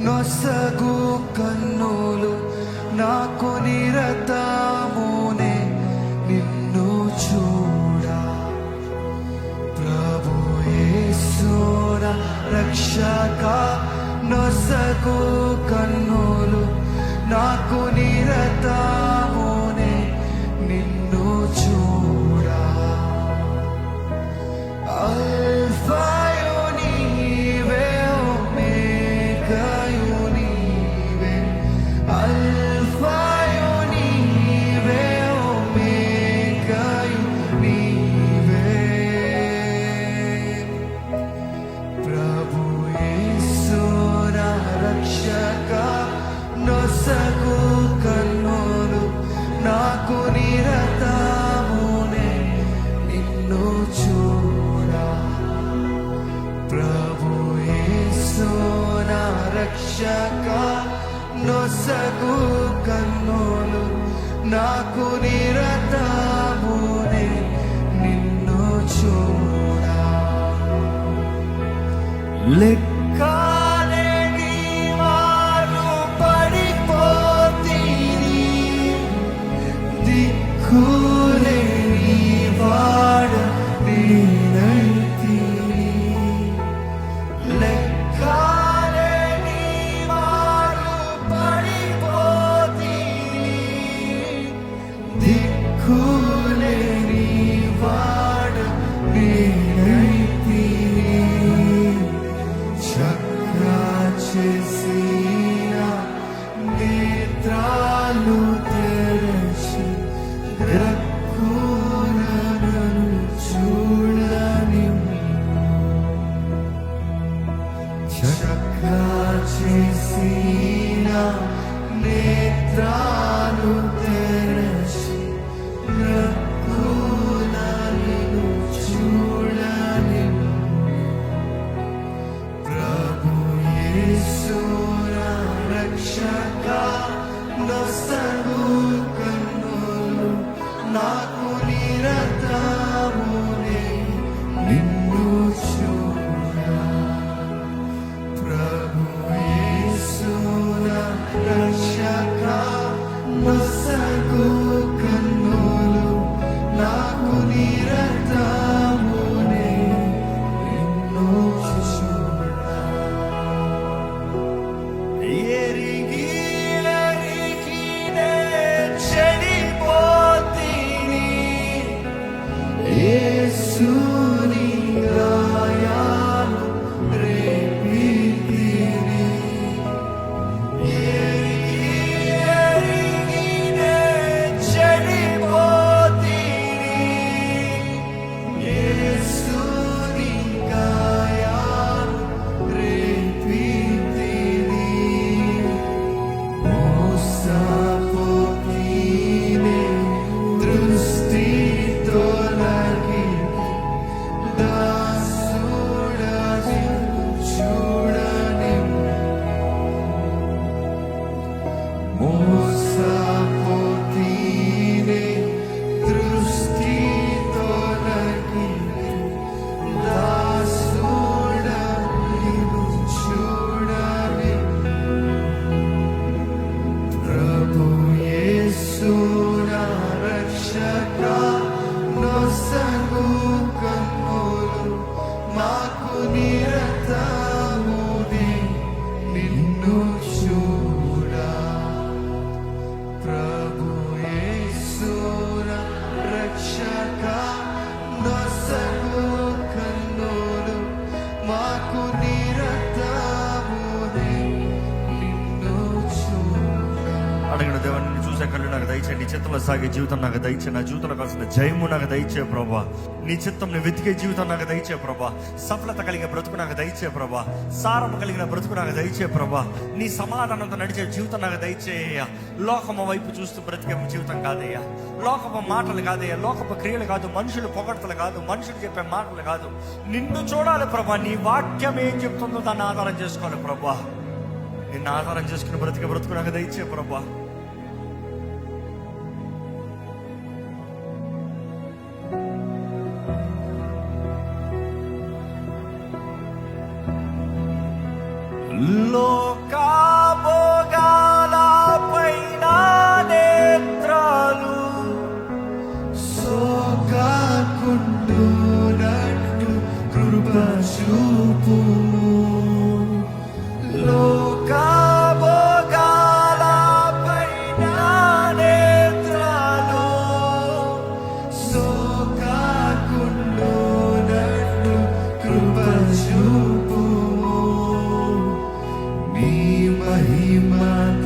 నొసగు కన్నులు నాకు నిరతమునే నిన్ను చూడా. ప్రభు యేసు నా రక్షక, నొసగు కన్నులు నాకు నిరతమునే నిన్ను చూడా. అల్ఫాయు నీవే, ఒమేగాయు నీవే. అల్ఫాయు నీవే, ఒమేగాయు నీవే. ప్రభు యేసు నా రక్షక, నొసగు కన్నులు నాకు నిరతమునే నిన్ను చూడా. ప్రభు యేసు నా రక్షక, నొసగు కన్నులు నాకు నిరతమునే నిన్ను చూడా. లెక్కలేని వారు పడిపోతిరి, దిక్కులేని వాడ నేనైతిని. లెక్కలేని వారు పడిపోతిరి, దిక్కులేని వాడ నేనైతిని. చక్రా చేసిన నేత్రాలు తెరచి గ్రక్కున నన్ను చూడని. చక్రా చేసిన నేత్రాలు తెరచి గ్రక్కున నన్ను చూడని. ప్రభు యేసు నా రక్షక, నొసగు కన్నులు నాకు నిరతమునే నిన్ను చూడా. ప్రభు యేసు నా రక్షక, నొసగు కన్నులు నాకు నిరతమునే నిన్ను చూడా. ఎరిగి ఎరిగినే చెడిపోతిని, యేసుని గాయాలు రేపితిని. ఎరిగి ఎరిగినే చెడిపోతిని, యేసుని గాయాలు రేపితిని. మోసపోతినే దృష్టి తొలగి, దాసుడని చూడని. మోసపోతినే దృష్టి తొలగి, దాసుడని చూడని. ప్రభు యేసు నా రక్షక, నొసగు కన్నులు నాకు నిరతమునే నిన్ను చూడా. ప్రభు యేసు నా రక్షక, నొసగు కన్నులు మాకు నిరతమునే నిన్ను చూడా. అడిగిన దేవాన్ని నిన్ను చూసే కళ్ళు నాకు దయచేయండి. నీ చిత్తంలో సాగే జీవితం నాకు దయచేయండి. నా జీవితంలో కావాల్సిన జయము నాకు దయచే ప్రభా. నీ చిత్తంని వెతికే జీవితం నాకు దయచే ప్రభా. సఫలత కలిగిన బ్రతుకు నాకు దయచే ప్రభా. సారము కలిగిన బ్రతుకు నాకు దయచే ప్రభా. నీ సమాధానంతో నడిచే జీవితం నాకు దయచేయ. లోకము వైపు చూస్తూ బ్రతికే జీవితం కాదయ్యా. లోకపు మాటలు కాదయ్యా. లోకపు క్రియలు కాదు. మనుషులు పొగడతలు కాదు. మనుషులు చెప్పే మాటలు కాదు. నిన్ను చూడాలి ప్రభా. నీ వాక్యం ఏం చెప్తుందో దాన్ని ఆధారం చేసుకోవాలి ప్రభా. నిన్ను ఆధారం చేసుకుని బ్రతికే బ్రతుకు నాకు దయచే ప్రభా. లోకా మహిమ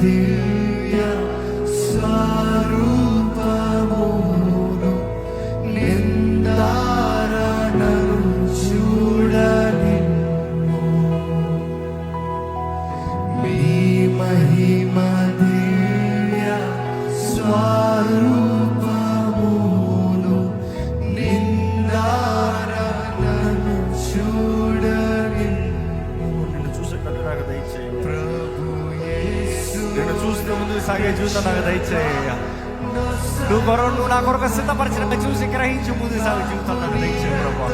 దివ్య స్వరూపమును నిందారణను చూడని మీ మహిమ దివ్య స్వరూపమును నిందారణను చూడని నిన్ను చూసే కళ్ళు నాకు దయచేయి ప్రభు యేసు. నిన్ను చూస్తే ముందు సాగే జీవితం నాకు దయచేయ. నువ్వు నా కొరకు సిద్ధపరిచిన చూసి గ్రహించి ముందు సాగే జీవితం నాకు దయచేయ ప్రభు.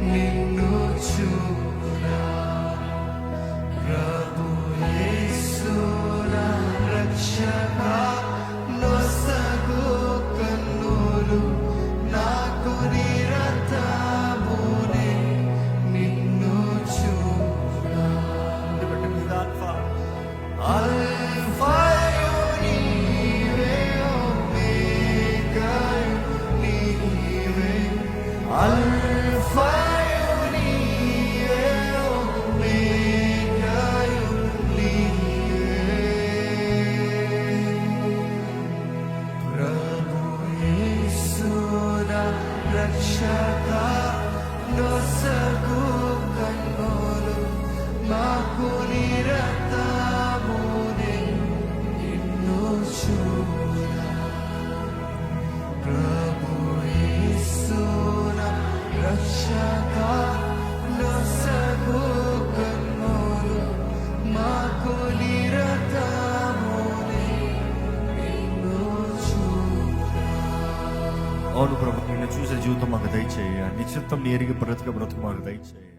నిన్ను ప్రభు యేసు నా రక్షక నొసగు కన్నులు నాకు నిరతమునే నిన్ను చూడా. ఎందుకంటే నీది ఆల్ఫా ఆల్ఫాయు నీవే ఒమేగాయు నీవే ఆల్ఫాయు నీవే ఒమేగాయు నీవే ప్రభు యేసు నా రక్షక నొసగు కన్నులు నాకు నిరతమునే నిన్ను చూడా. ప్రభు యేసు నా రక్షక నొసగు కన్నులు నాకు నిరతమునే నిన్ను చూడా. అవును ప్రభు, నిన్ను చూసే జీవితం మాకు దయచేయ. నీ చిత్తం నీ ఎరిగి బ్రతుకు మాకు దయచేయ.